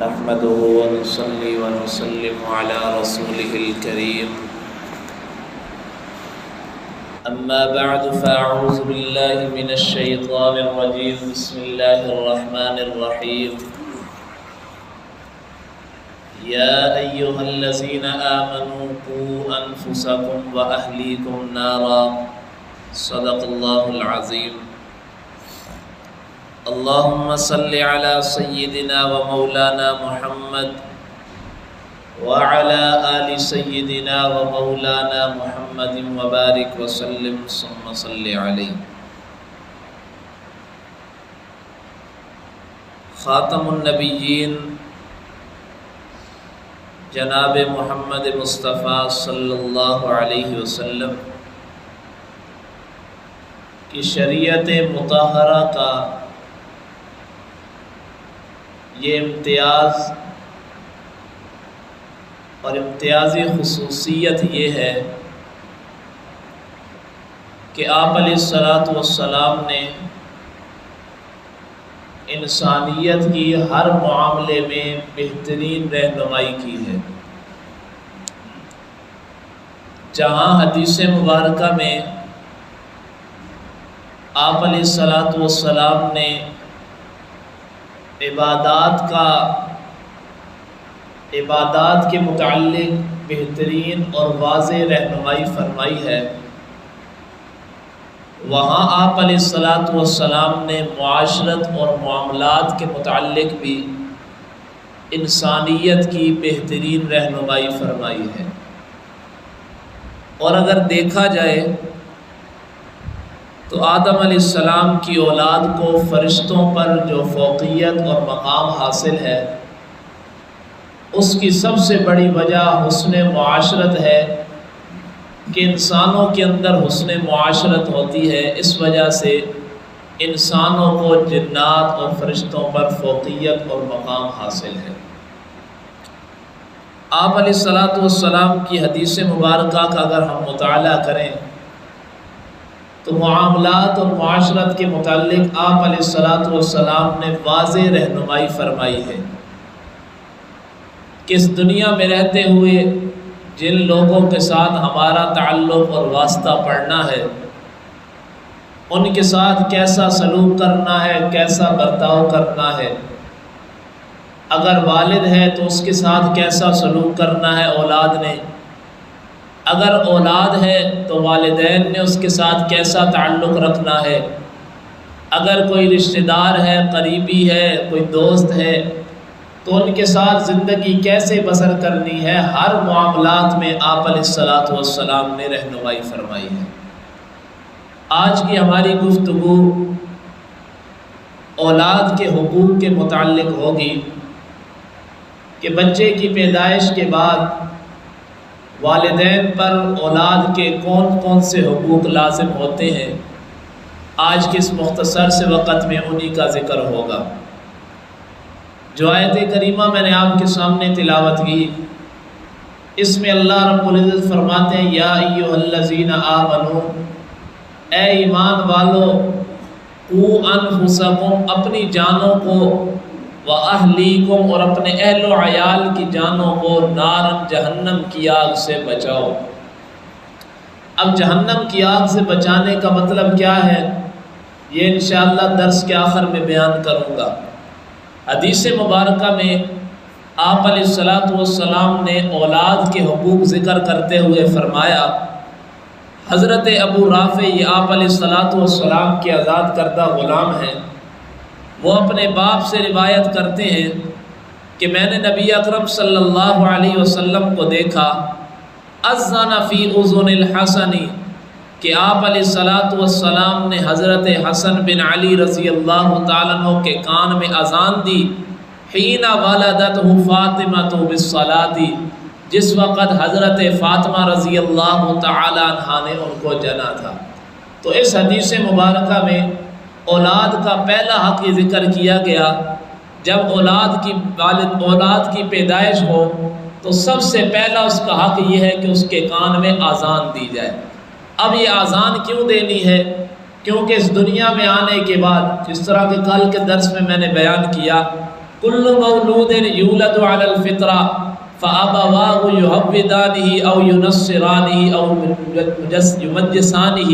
نحمده ونصلي ونسلم على رسوله الكريم أما بعد فأعوذ بالله من الشيطان الرجيم بسم الله الرحمن الرحيم يا أيها الذين آمنوا قوا أنفسكم وأهليكم نارا صدق الله العظيم اللهم صل على سيدنا ومولانا محمد وعلى آل سيدنا ومولانا محمد وبارك وسلم ثم صل عليه خاتم النبیین جناب محمد مصطفیٰ صلی اللہ علیہ وسلم کی شریعت مطہرہ کا یہ امتیاز اور امتیازی خصوصیت یہ ہے کہ آپ علیہ الصلاۃ والسلام نے انسانیت کی ہر معاملے میں بہترین رہنمائی کی ہے۔ جہاں حدیث مبارکہ میں آپ علیہ الصلاۃ والسلام نے عبادات کے متعلق بہترین اور واضح رہنمائی فرمائی ہے، وہاں آپ علیہ الصلاۃ والسلام نے معاشرت اور معاملات کے متعلق بھی انسانیت کی بہترین رہنمائی فرمائی ہے۔ اور اگر دیکھا جائے تو آدم علیہ السلام کی اولاد کو فرشتوں پر جو فوقیت اور مقام حاصل ہے، اس کی سب سے بڑی وجہ حسن معاشرت ہے کہ انسانوں کے اندر حسن معاشرت ہوتی ہے۔ اس وجہ سے انسانوں کو جنات اور فرشتوں پر فوقیت اور مقام حاصل ہے۔ آپ علیہ الصلاۃ والسلام کی حدیث مبارکہ کا اگر ہم مطالعہ کریں تو معاملات اور معاشرت کے متعلق آپ علیہ الصلاۃ والسلام نے واضح رہنمائی فرمائی ہے کہ اس دنیا میں رہتے ہوئے جن لوگوں کے ساتھ ہمارا تعلق اور واسطہ پڑنا ہے، ان کے ساتھ کیسا سلوک کرنا ہے، کیسا برتاؤ کرنا ہے۔ اگر والد ہے تو اس کے ساتھ کیسا سلوک کرنا ہے اولاد نے، اگر اولاد ہے تو والدین نے اس کے ساتھ کیسا تعلق رکھنا ہے، اگر کوئی رشتہ دار ہے، قریبی ہے، کوئی دوست ہے تو ان کے ساتھ زندگی کیسے بسر کرنی ہے، ہر معاملات میں آپ علیہ الصلاۃ والسلام نے رہنمائی فرمائی ہے۔ آج کی ہماری گفتگو اولاد کے حقوق کے متعلق ہوگی کہ بچے کی پیدائش کے بعد والدین پر اولاد کے کون کون سے حقوق لازم ہوتے ہیں۔ آج کے اس مختصر سے وقت میں انہی کا ذکر ہوگا۔ جو آیت کریمہ میں نے آپ کے سامنے تلاوت کی، اس میں اللہ رب العزت فرماتے ہیں یا ایھا الذین آمنو، اے ایمان والو، قوا انفسکم، اپنی جانوں کو، وَأَهْلِيكُمْ، اور اپنے اہل و عیال کی جانوں کو، نارن، جہنم کی آگ سے بچاؤ۔ اب جہنم کی آگ سے بچانے کا مطلب کیا ہے، یہ انشاءاللہ درس کے آخر میں بیان کروں گا۔ حدیث مبارکہ میں آپ علیہ الصلاۃ والسلام نے اولاد کے حقوق ذکر کرتے ہوئے فرمایا، حضرت ابو رافع، یہ آپ علیہ الصلاۃ والسلام کے آزاد کردہ غلام ہیں، وہ اپنے باپ سے روایت کرتے ہیں کہ میں نے نبی اکرم صلی اللہ علیہ وسلم کو دیکھا، اذن فی اذن الحسن، کہ آپ علیہ الصلاۃ والسلام نے حضرت حسن بن علی رضی اللہ تعالیٰ عنہ کے کان میں اذان دی، حین ولدتہ فاطمہ بالصلاۃ، جس وقت حضرت فاطمہ رضی اللہ تعالیٰ عنہا نے ان کو جنا تھا۔ تو اس حدیث مبارکہ میں اولاد کا پہلا حق یہ ذکر کیا گیا، جب اولاد کی پیدائش ہو تو سب سے پہلا اس کا حق یہ ہے کہ اس کے کان میں اذان دی جائے۔ اب یہ اذان کیوں دینی ہے؟ کیونکہ اس دنیا میں آنے کے بعد، جس طرح کہ کل کے درس میں نے بیان کیا کل مولود یولد علی الفطرہ فابواہ یہودانہ او ینصرانہ او یمجسانہ،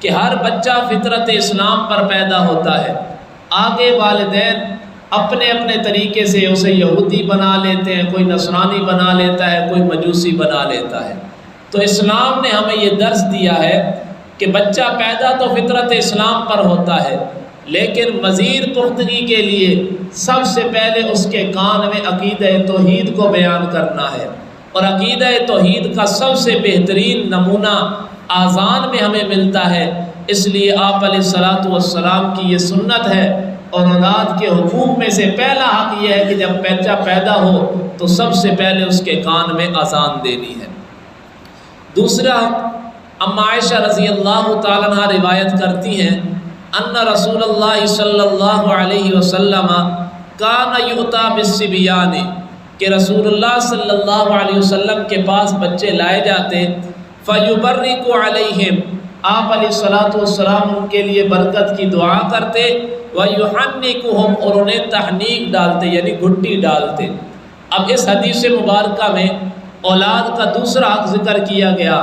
کہ ہر بچہ فطرت اسلام پر پیدا ہوتا ہے، آگے والدین اپنے اپنے طریقے سے اسے یہودی بنا لیتے ہیں، کوئی نصرانی بنا لیتا ہے، کوئی مجوسی بنا لیتا ہے۔ تو اسلام نے ہمیں یہ درس دیا ہے کہ بچہ پیدا تو فطرت اسلام پر ہوتا ہے، لیکن مزید پختگی کے لیے سب سے پہلے اس کے کان میں عقیدہ توحید کو بیان کرنا ہے، اور عقیدہ توحید کا سب سے بہترین نمونہ آذان میں ہمیں ملتا ہے۔ اس لیے آپ علیہ الصلاۃ والسلام کی یہ سنت ہے، اور اولاد کے حقوق میں سے پہلا حق یہ ہے کہ جب بچہ پیدا ہو تو سب سے پہلے اس کے کان میں اذان دینی ہے۔ دوسرا حق، ام عائشہ رضی اللہ تعالیٰ عنہ روایت کرتی ہیں ان رسول اللہ صلی اللہ علیہ وسلم کان یؤتی بالصبیان، کہ رسول اللہ صلی اللہ علیہ وسلم کے پاس بچے لائے جاتے، فیبرک علیہم، آپ علیہ الصلاۃ والسلام ان کے لیے برکت کی دعا کرتے، ویحنکہم، اور انہیں تحنیک ڈالتے یعنی گھٹی ڈالتے۔ اب اس حدیث مبارکہ میں اولاد کا دوسرا حق ذکر کیا گیا،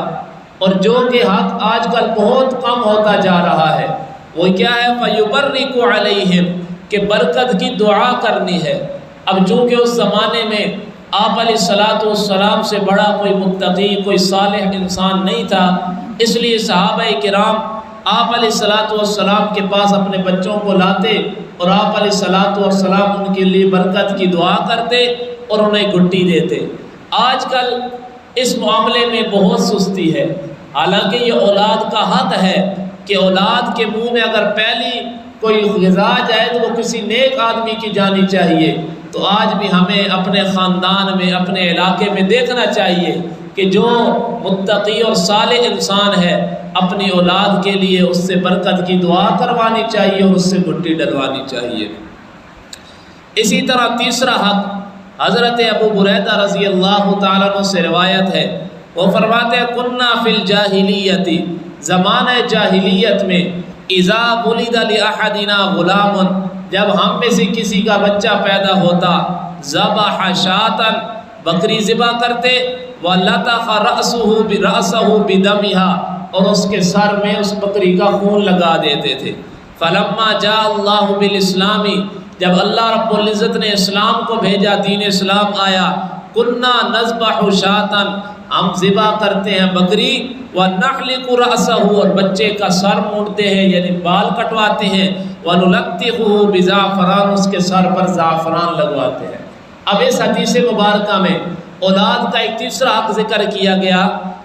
اور جو کہ حق آج کل بہت کم ہوتا جا رہا ہے، وہ کیا ہے؟ فیبرک علیہم، کہ برکت کی دعا کرنی ہے۔ اب چونکہ اس زمانے میں آپ علیہ الصلاۃ والسلام سے بڑا کوئی متقی، کوئی صالح انسان نہیں تھا، اس لیے صحابہ کرام آپ علیہ الصلاۃ والسلام کے پاس اپنے بچوں کو لاتے، اور آپ علیہ الصلاۃ والسلام ان کے لیے برکت کی دعا کرتے اور انہیں گھٹی دیتے۔ آج کل اس معاملے میں بہت سستی ہے، حالانکہ یہ اولاد کا حق ہے کہ اولاد کے منہ میں اگر پہلی کوئی غذا جائے تو وہ کسی نیک آدمی کی جانی چاہیے۔ تو آج بھی ہمیں اپنے خاندان میں، اپنے علاقے میں دیکھنا چاہیے کہ جو متقی اور صالح انسان ہے، اپنی اولاد کے لیے اس سے برکت کی دعا کروانی چاہیے اور اس سے گھٹی ڈلوانی چاہیے۔ اسی طرح تیسرا حق، حضرت ابو بریدہ رضی اللہ تعالیٰ عنہ سے روایت ہے، وہ فرماتے ہیں کنا فی الجاہلیت، زمانہ جاہلیت میں، اذا ولد لاحدنا غلام، جب ہم میں سے کسی کا بچہ پیدا ہوتا، ذبح شاۃ، بکری ذبح کرتے، وَلَطَخَ رَأْسَهُ بِدَمِهَا، اور اس کے سر میں اس بکری کا خون لگا دیتے تھے۔ فَلَمَّا جَاءَ اللَّهُ بِالْإِسْلَامِ، جب اللہ رب العزت نے اسلام کو بھیجا، دین اسلام آیا، كُنَّا نَذْبَحُ شَاةً، ہم ذبح کرتے ہیں بکری، وَنَحْلِقُ رَأْسَهُ، اور بچے کا سر مونڈتے ہیں یعنی بال کٹواتے ہیں، وَنُلَطِّخُهُ بِزَعْفَرَانٍ، اس کے سر پر زعفران لگواتے ہیں۔ اب اس حدیث مبارکہ میں اولاد کا ایک تیسرا حق ذکر کیا گیا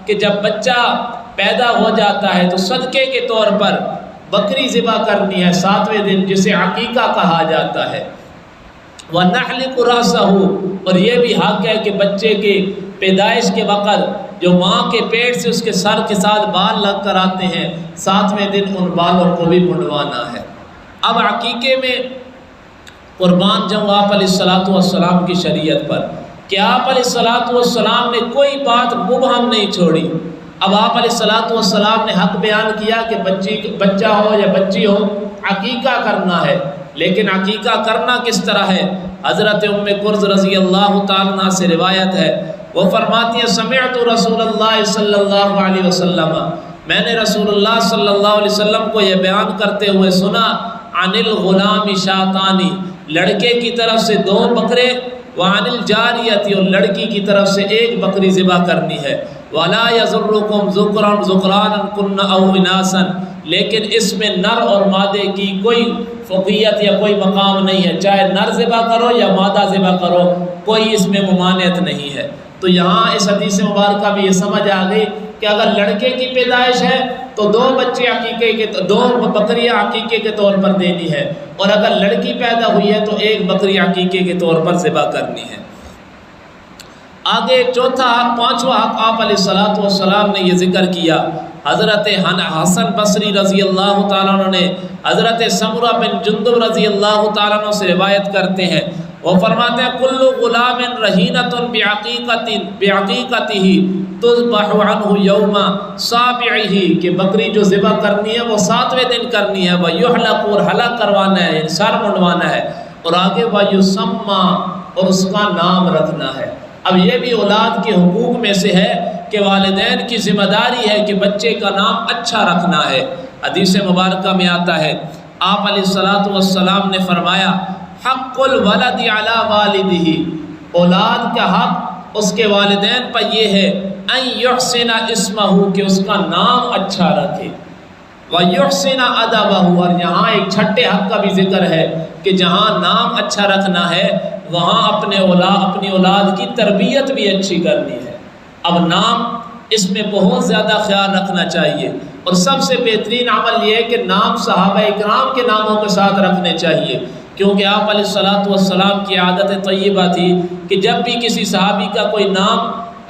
کہ جب بچہ پیدا ہو جاتا ہے تو صدقے کے طور پر بکری ذبح کرنی ہے 7ویں دن، جسے عقیقہ کہا جاتا ہے۔ وَنَحْلِقُ رَأْسَهُ، اور یہ بھی حق ہے کہ بچے کے پیدائش کے وقت جو ماں کے پیٹ سے اس کے سر کے ساتھ بال لگ کر آتے ہیں، 7ویں دن ان بالوں کو بھی منڈوانا ہے۔ اب عقیقے میں قربان جاؤں آپ علیہ الصلاۃ والسلام کی شریعت پر، کہ آپ علیہ الصلاۃ والسلام نے کوئی بات مبہم نہیں چھوڑی۔ اب آپ علیہ الصلاۃ والسلام نے حق بیان کیا کہ بچہ ہو یا بچی ہو، عقیقہ کرنا ہے، لیکن عقیقہ کرنا کس طرح ہے؟ حضرت ام کرز رضی اللہ تعالیٰ عنہ سے روایت ہے، وہ فرماتی ہیں سمعت رسول اللہ صلی اللہ علیہ وسلم، میں نے رسول اللہ صلی اللہ علیہ وسلم کو یہ بیان کرتے ہوئے سنا، عن الغلام شاتانی، لڑکے کی طرف سے 2 بکرے، وعن الجاریتی، اور لڑکی کی طرف سے 1 بکری ذبح کرنی ہے، ولا یضرکم ذکران کن او اناسا، لیکن اس میں نر اور مادے کی کوئی فوقیت یا کوئی مقام نہیں ہے، چاہے نر ذبح کرو یا مادہ ذبح کرو، کوئی اس میں ممانعت نہیں ہے۔ تو یہاں اس حدیث مبارکہ میں یہ سمجھ آ گئی کہ اگر لڑکے کی پیدائش ہے تو 2 بچے عقیقے کے 2 بکریاں عقیقے کے طور پر دینی ہے، اور اگر لڑکی پیدا ہوئی ہے تو 1 بکری عقیقے کے طور پر ذبح کرنی ہے۔ آگے چوتھا حق، 5واں حق آپ علیہ الصلاۃ والسلام نے یہ ذکر کیا، حضرت حسن بصری رضی اللہ تعالیٰ عنہ نے حضرت سمرہ بن جندب رضی اللہ تعالیٰ عنہ سے روایت کرتے ہیں، وہ فرماتے ہیں کل غلام رہینۃ بعقیقتہ تذبح عنہ یوم سابعہ، کہ بکری جو ذبح کرنی ہے وہ 7ویں دن کرنی ہے، ویحلق، اور حلق کروانا ہے، سر منڈوانا ہے، اور آگے وَيُسَمَّى اور اس کا نام رکھنا ہے۔ اب یہ بھی اولاد کے حقوق میں سے ہے کہ والدین کی ذمہ داری ہے کہ بچے کا نام اچھا رکھنا ہے۔ حدیث مبارکہ میں آتا ہے آپ علیہ الصلوۃ والسلام نے فرمایا حق الولد علی والدہ، اولاد کا حق اس کے والدین پر یہ ہے ان یحسن اسمہ کہ اس کا نام اچھا رکھے، وَيُحْسِنَ أَدَبَهُ اور یہاں ایک چھٹے حق کا بھی ذکر ہے کہ جہاں نام اچھا رکھنا ہے وہاں اپنی اولاد کی تربیت بھی اچھی کرنی ہے۔ اب نام اس میں بہت زیادہ خیال رکھنا چاہیے، اور سب سے بہترین عمل یہ ہے کہ نام صحابہ اکرام کے ناموں کے ساتھ رکھنے چاہیے، کیونکہ آپ علیہ الصلوۃ والسلام کی عادت طیبہ تھی کہ جب بھی کسی صحابی کا کوئی نام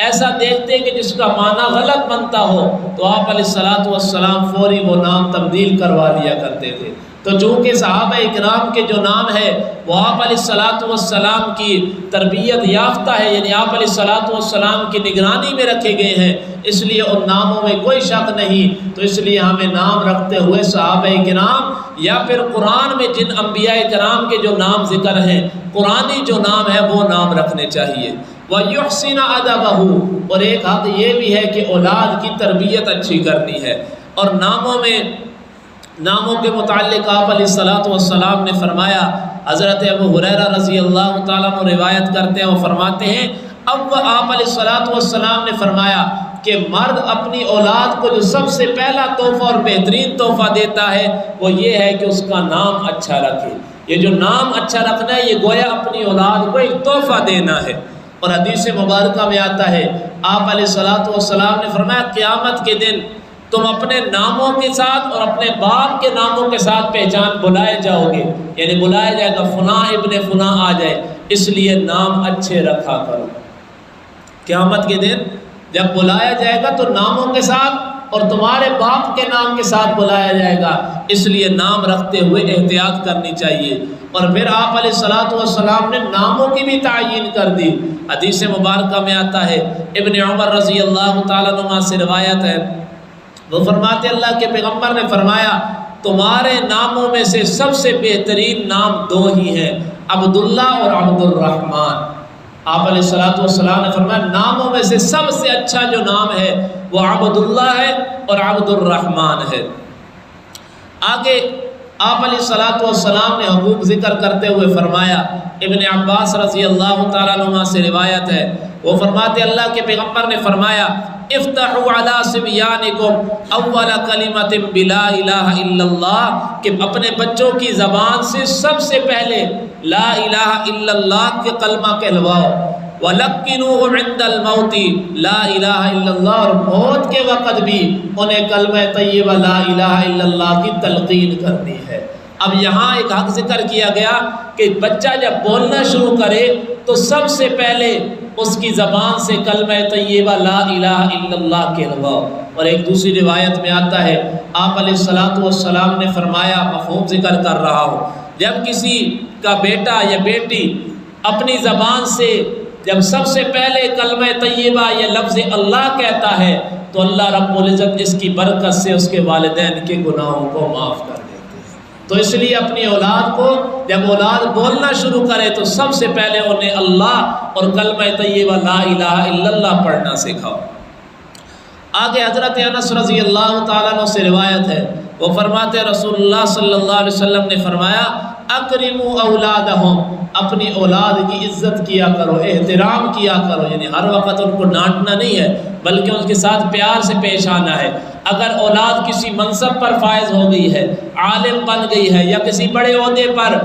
ایسا دیکھتے کہ جس کا معنی غلط بنتا ہو تو آپ علیہ الصلوۃ والسلام فوری وہ نام تبدیل کروا لیا کرتے تھے۔ تو چونکہ صحابہ اکرام کے جو نام ہے وہ آپ علیہ الصلوۃ والسلام کی تربیت یافتہ ہے، یعنی آپ علیہ الصلوۃ والسلام کی نگرانی میں رکھے گئے ہیں، اس لیے ان ناموں میں کوئی شک نہیں۔ تو اس لیے ہمیں نام رکھتے ہوئے صحابہ کرام یا پھر قرآن میں جن انبیاء کرام کے جو نام ذکر ہیں، قرآنی جو نام ہے وہ نام رکھنے چاہیے۔ وَيُحْسِنَ أَدَبَهُ اور ایک حق یہ بھی ہے کہ اولاد کی تربیت اچھی کرنی ہے۔ اور ناموں کے متعلق آپ علیہ الصلوۃ والسلام نے فرمایا، حضرت ابو ہریرہ رضی اللہ تعالیٰ عنہ روایت کرتے ہیں، وہ فرماتے ہیں اب آپ علیہ الصلوۃ والسلام نے فرمایا کہ مرد اپنی اولاد کو جو سب سے پہلا تحفہ اور بہترین تحفہ دیتا ہے وہ یہ ہے کہ اس کا نام اچھا رکھے۔ یہ جو نام اچھا رکھنا ہے یہ گویا اپنی اولاد کو ایک تحفہ دینا ہے۔ اور حدیث مبارکہ میں آتا ہے آپ علیہ الصلوۃ والسلام نے فرمایا قیامت کے دن تم اپنے ناموں کے ساتھ اور اپنے باپ کے ناموں کے ساتھ پہچان بلائے جاؤ گے، یعنی بلایا جائے گا فلاں ابن فلاں آ جائے، اس لیے نام اچھے رکھا کرو۔ قیامت کے دن جب بلایا جائے گا تو ناموں کے ساتھ اور تمہارے باپ کے نام کے ساتھ بلایا جائے گا، اس لیے نام رکھتے ہوئے احتیاط کرنی چاہیے۔ اور پھر آپ علیہ الصلوۃ والسلام نے ناموں کی بھی تعیین کر دی۔ حدیث مبارکہ میں آتا ہے ابن عمر رضی اللہ تعالیٰ عنہ سے روایت ہے، وہ فرماتے اللہ کے پیغمبر نے فرمایا تمہارے ناموں میں سے سب سے بہترین نام دو ہی ہیں، عبداللہ اور عبد الرحمن۔ آپ علیہ الصلوۃ والسلام نے فرمایا ناموں میں سے سب سے اچھا جو نام ہے وہ عبداللہ ہے اور عبد الرحمن ہے۔ آگے آپ علیہ الصلوۃ والسلام نے حقوق ذکر کرتے ہوئے فرمایا، ابن عباس رضی اللہ تعالیٰ عنہ سے روایت ہے، وہ فرماتے اللہ کے پیغمبر نے فرمایا افتحوا علی صبیانکم اول کلمۃ بلا الہ الا اللہ، کہ اپنے بچوں کی زبان سے سب سے پہلے لا الہ الا اللہ کے کلمہ کہلواؤ، وَلَقِّنُوهُ عِنْدَ الْمَوْتِ لا الہ الا اللہ، اور موت کے وقت بھی انہیں کلمہ طیبہ لا الہ الا اللہ کی تلقین کرنی ہے۔ اب یہاں ایک حق ذکر کیا گیا کہ بچہ جب بولنا شروع کرے تو سب سے پہلے اس کی زبان سے کلمہ طیبہ لا الہ الا اللہ کہلواؤ۔ اور ایک دوسری روایت میں آتا ہے آپ علیہ الصلوۃ والسلام نے فرمایا، مفہوم ذکر کر رہا ہوں، جب کسی کا بیٹا یا بیٹی اپنی زبان سے جب سب سے پہلے کلمہ طیبہ یا لفظ اللہ کہتا ہے تو اللہ رب العزت اس کی برکت سے اس کے والدین کے گناہوں کو معاف کر دیتے ہیں۔ تو اس لیے اپنی اولاد کو جب اولاد بولنا شروع کرے تو سب سے پہلے انہیں اللہ اور کلمہ طیبہ لا الہ الا اللہ پڑھنا سکھاؤ۔ آگے حضرت انس رضی اللہ تعالیٰ عنہ سے روایت ہے، وہ فرماتے رسول اللہ صلی اللہ علیہ وسلم نے فرمایا اکرموا اولادہم، اپنی اولاد کی عزت کیا کرو، احترام کیا کرو، یعنی ہر وقت ان کو ڈانٹنا نہیں ہے بلکہ ان کے ساتھ پیار سے پیش آنا ہے۔ اگر اولاد کسی منصب پر فائز ہو گئی ہے، عالم بن گئی ہے، یا کسی بڑے عہدے پر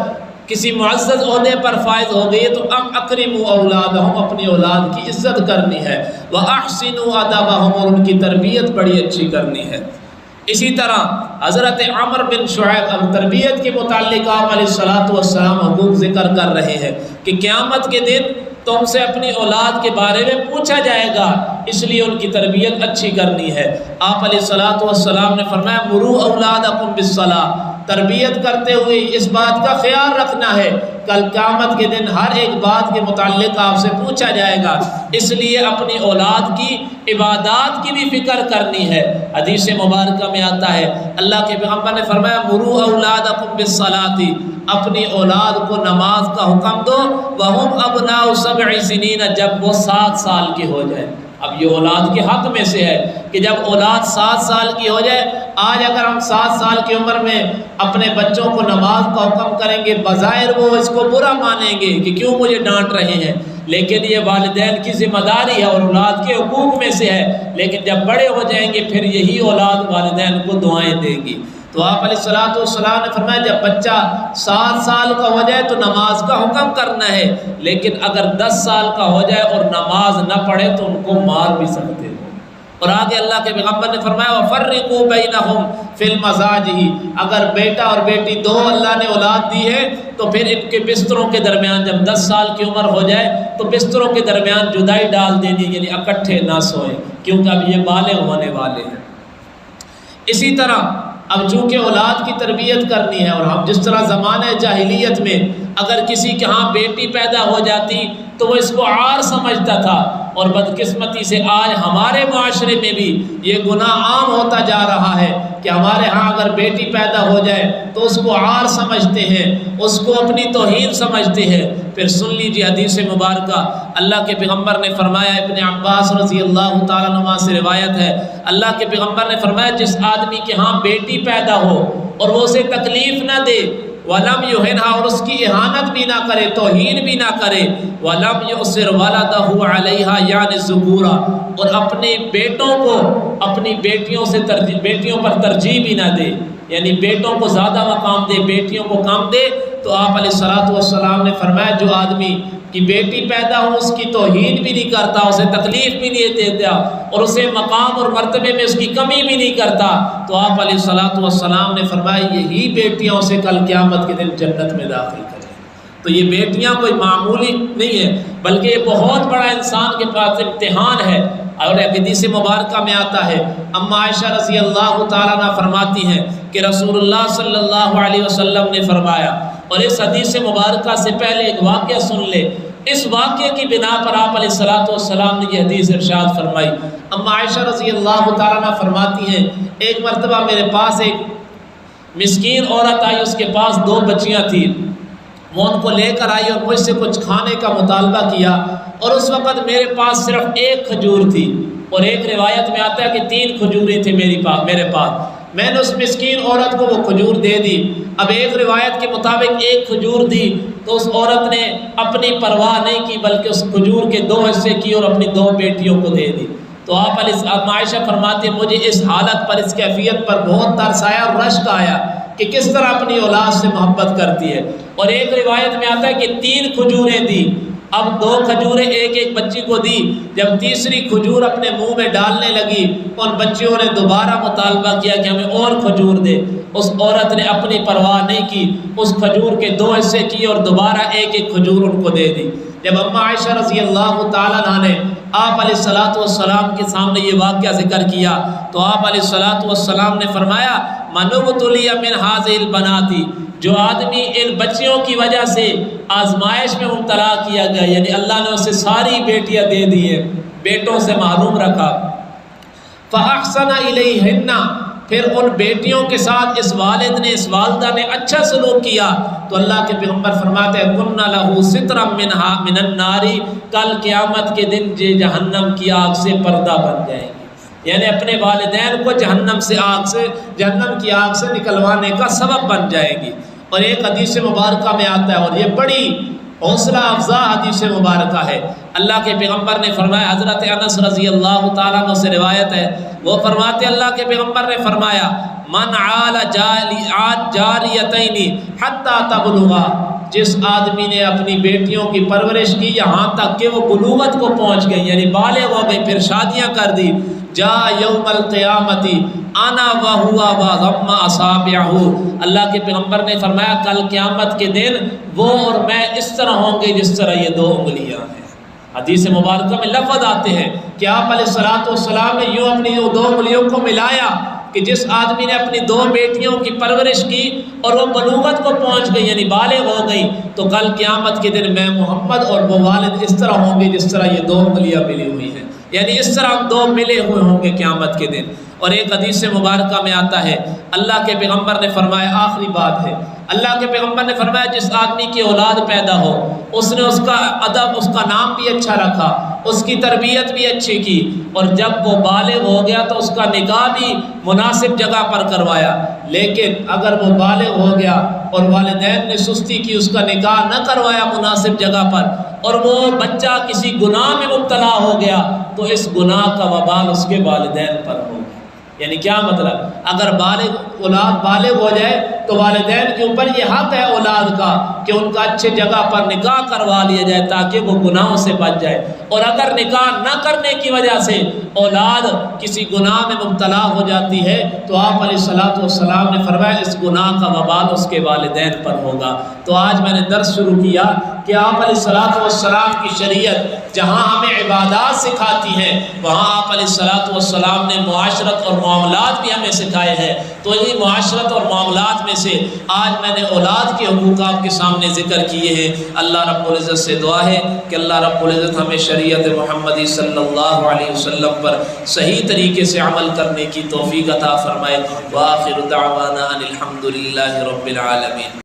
کسی معزز عہدے پر فائز ہو گئی ہے تو اکرموا اولادہم، اپنی اولاد کی عزت کرنی ہے، واحسنوا ادبہم، اور ان کی تربیت بڑی اچھی کرنی ہے۔ اسی طرح حضرت عمر بن شعیب اب تربیت کے متعلق آپ علیہ الصلوۃ والسلام حقوق ذکر کر رہے ہیں کہ قیامت کے دن تم سے اپنی اولاد کے بارے میں پوچھا جائے گا، اس لیے ان کی تربیت اچھی کرنی ہے۔ آپ علیہ الصلوۃ والسلام نے فرمایا مروا اولادکم بالصلاۃ، تربیت کرتے ہوئے اس بات کا خیال رکھنا ہے کل قیامت کے دن ہر ایک بات کے متعلق آپ سے پوچھا جائے گا، اس لیے اپنی اولاد کی عبادات کی بھی فکر کرنی ہے۔ حدیث مبارکہ میں آتا ہے اللہ کے پیغمبر نے فرمایا مروا اولادکم بالصلاۃ، اپنی اولاد کو نماز کا حکم دو وہم ابناء 7 سنین، جب وہ 7 سال کی ہو جائے۔ اب یہ اولاد کے حق میں سے ہے کہ جب اولاد 7 سال کی ہو جائے، آج اگر ہم 7 سال کی عمر میں اپنے بچوں کو نماز کا حکم کریں گے، بظاہر وہ اس کو برا مانیں گے کہ کیوں مجھے ڈانٹ رہے ہیں، لیکن یہ والدین کی ذمہ داری ہے اور اولاد کے حقوق میں سے ہے۔ لیکن جب بڑے ہو جائیں گے پھر یہی اولاد والدین کو دعائیں دے گی۔ تو آپ علیہ الصلوۃ نے فرمایا جب بچہ 7 سال کا ہو جائے تو نماز کا حکم کرنا ہے، لیکن اگر 10 سال کا ہو جائے اور نماز نہ پڑھے تو ان کو مار بھی سکتے ہو۔ اور آگے اللہ کے پیغمبر نے فرمایا وَفَرِّقُوا بَيْنَهُمْ فِي الْمَضَاجِعِ، اگر بیٹا اور بیٹی دو اللہ نے اولاد دی ہے تو پھر ان کے بستروں کے درمیان جب 10 سال کی عمر ہو جائے تو بستروں کے درمیان جدائی ڈال دینی، یعنی اکٹھے نہ سوئیں، کیونکہ اب یہ بالغ ہونے والے ہیں۔ اسی طرح اب چونکہ اولاد کی تربیت کرنی ہے، اور ہم جس طرح زمانہ جاہلیت میں اگر کسی کے ہاں بیٹی پیدا ہو جاتی تو وہ اس کو عار سمجھتا تھا، اور بدقسمتی سے آج ہمارے معاشرے میں بھی یہ گناہ عام ہوتا جا رہا ہے کہ ہمارے ہاں اگر بیٹی پیدا ہو جائے تو اس کو عار سمجھتے ہیں، اس کو اپنی توہین سمجھتے ہیں۔ پھر سن لیجیے حدیث مبارکہ اللہ کے پیغمبر نے فرمایا، ابن عباس رضی اللہ تعالیٰ عنہ سے روایت ہے، اللہ کے پیغمبر نے فرمایا جس آدمی کے ہاں بیٹی پیدا ہو اور وہ اسے تکلیف نہ دے، وَلَمْ يُهِنْهَا، اور اس کی اہانت بھی نہ کرے، توہین بھی نہ کرے، وَلَمْ يُؤْثِرْ وَلَدَهُ عَلَيْهَا، یعنی ذُكُورًا، اور اپنے بیٹوں کو اپنی بیٹیوں پر ترجیح بھی نہ دے، یعنی بیٹوں کو زیادہ مقام دے بیٹیوں کو کم دے۔ تو آپ علیہ الصلوۃ نے فرمایا جو آدمی کی بیٹی پیدا ہو اس کی توہین بھی نہیں کرتا، اسے تکلیف بھی نہیں دیتا اور اسے مقام اور مرتبے میں اس کی کمی بھی نہیں کرتا، تو آپ علیہ الصلوۃ نے فرمایا یہی بیٹیاں اسے کل قیامت کے دن جنت میں داخل کریں۔ تو یہ بیٹیاں کوئی معمولی نہیں ہے، بلکہ یہ بہت بڑا انسان کے پاس امتحان ہے۔ اور حدیث مبارکہ میں آتا ہے اما عائشہ رضی اللہ تعالیٰ عنہ فرماتی ہیں کہ رسول اللہ صلی اللہ علیہ وسلم نے فرمایا، اور اس حدیث مبارکہ سے پہلے ایک واقعہ سن لے، اس واقعے کی بنا پر آپ علیہ الصلوۃ نے یہ حدیث ارشاد فرمائی۔ اما عائشہ رضی اللہ تعالیٰ عنہ فرماتی ہیں ایک مرتبہ میرے پاس ایک مسکین عورت آئی، اس کے پاس 2 بچیاں تھیں، وہ ان کو لے کر آئی اور مجھ سے کچھ کھانے کا مطالبہ کیا، اور اس وقت میرے پاس صرف 1 کھجور تھی، اور ایک روایت میں آتا ہے کہ 3 کھجوریں تھیں میرے پاس۔ میں نے اس مسکین عورت کو وہ کھجور دے دی۔ اب ایک روایت کے مطابق 1 کھجور دی تو اس عورت نے اپنی پرواہ نہیں کی، بلکہ اس کھجور کے 2 حصے کی اور اپنی 2 بیٹیوں کو دے دی۔ تو آپ عائشہ فرماتے ہیں مجھے اس حالت پر، اس کیفیت پر بہت ترس آیا اور رشک آیا کہ کس طرح اپنی اولاد سے محبت کرتی ہے۔ اور ایک روایت میں آتا ہے کہ 3 کھجوریں دی، اب 2 کھجوریں ایک بچی کو دی، جب تیسری کھجور اپنے منہ میں ڈالنے لگی ان بچیوں نے دوبارہ مطالبہ کیا کہ ہمیں اور کھجور دے، اس عورت نے اپنی پرواہ نہیں کی، اس کھجور کے 2 حصے کیے اور دوبارہ ایک کھجور ان کو دے دی۔ جب اما عائشہ رضی اللہ تعالیٰ عنہ نے آپ علیہ الصلوۃ کے سامنے یہ واقعہ ذکر کیا تو آپ علیہ الصلوۃ نے فرمایا مَنْ ابْتُلِیَ مِنْ هَٰذِهِ الْبَنَاتِ، جو آدمی ان بچیوں کی وجہ سے آزمائش میں مبتلا کیا گیا، یعنی اللہ نے اسے ساری بیٹیاں دے دی ہیں، بیٹوں سے محروم رکھا، فَأَحْسَنَ إِلَيْهِنَّ، پھر ان بیٹیوں کے ساتھ اس والد نے، اس والدہ نے اچھا سلوک کیا، تو اللہ کے پیغمبر فرماتے ہیں کُنَّ لَهُ سِتْرًا مِنَ النَّارِ، کل قیامت کے دن یہ جہنم کی آگ سے پردہ بن جائیں گے، یعنی اپنے والدین کو جہنم کی آگ سے نکلوانے کا سبب بن جائے گی۔ اور ایک حدیث مبارکہ میں آتا ہے، اور یہ بڑی حوصلہ افزا حدیث مبارکہ ہے، اللہ کے پیغمبر نے فرمایا، حضرت انس رضی اللہ تعالیٰ عنہ سے روایت ہے، وہ فرماتے اللہ کے پیغمبر نے فرمایا من عال جاریتین حتی تبلغا، جس آدمی نے اپنی بیٹیوں کی پرورش کی یہاں تک کہ وہ بلوغت کو پہنچ گئی، یعنی بالغ ہو گئی، پھر شادیاں کر دی، جا یوم القیامت انا وہوا وضم اصابعہ، اللہ کے پیغمبر نے فرمایا کل قیامت کے دن وہ اور میں اس طرح ہوں گے جس طرح یہ 2 انگلیاں ہیں۔ حدیث مبارکہ میں لفظ آتے ہیں کہ آپ علیہ الصلوۃ نے یوں اپنی 2 انگلیوں کو ملایا کہ جس آدمی نے اپنی 2 بیٹیوں کی پرورش کی اور وہ بلوغت کو پہنچ گئی یعنی بالغ ہو گئی، تو کل قیامت کے دن میں محمد اور وہ والد اس طرح ہوں گے جس طرح یہ 2 انگلیاں ملی ہوئی ہیں، یعنی اس طرح ہم 2 ملے ہوئے ہوں گے قیامت کے دن۔ اور ایک حدیث مبارکہ میں آتا ہے، اللہ کے پیغمبر نے فرمایا، آخری بات ہے، اللہ کے پیغمبر نے فرمایا جس آدمی کی اولاد پیدا ہو، اس نے اس کا ادب، اس کا نام بھی اچھا رکھا، اس کی تربیت بھی اچھی کی، اور جب وہ بالغ ہو گیا تو اس کا نکاح بھی مناسب جگہ پر کروایا۔ لیکن اگر وہ بالغ ہو گیا اور والدین نے سستی کی، اس کا نکاح نہ کروایا مناسب جگہ پر، اور وہ بچہ کسی گناہ میں مبتلا ہو گیا، تو اس گناہ کا وبال اس کے والدین پر ہوگا۔ یعنی کیا مطلب؟ اگر اولاد بالغ ہو جائے تو والدین کے اوپر یہ حق ہے اولاد کا کہ ان کا اچھے جگہ پر نکاح کروا لیا جائے تاکہ وہ گناہوں سے بچ جائے، اور اگر نکاح نہ کرنے کی وجہ سے اولاد کسی گناہ میں مبتلا ہو جاتی ہے تو آپ علیہ الصلوۃ والسلام نے فرمایا اس گناہ کا وبال اس کے والدین پر ہوگا۔ تو آج میں نے درس شروع کیا کہ آپ علیہ الصلوۃ والسلام کی شریعت جہاں ہمیں عبادات سکھاتی ہے، وہاں آپ علیہ الصلوۃ والسلام نے معاشرت اور معاملات بھی ہمیں سکھائے ہیں۔ تو انہی معاشرت اور معاملات میں سے آج میں نے اولاد کے حقوق آپ کے سامنے ذکر کیے ہیں۔ اللہ رب العزت سے دعا ہے کہ اللہ رب العزت ہمیں شریعت محمدی صلی اللہ علیہ وسلم پر صحیح طریقے سے عمل کرنے کی توفیق عطا فرمائے۔ وآخر دعوانا ان الحمد للہ رب العالمین۔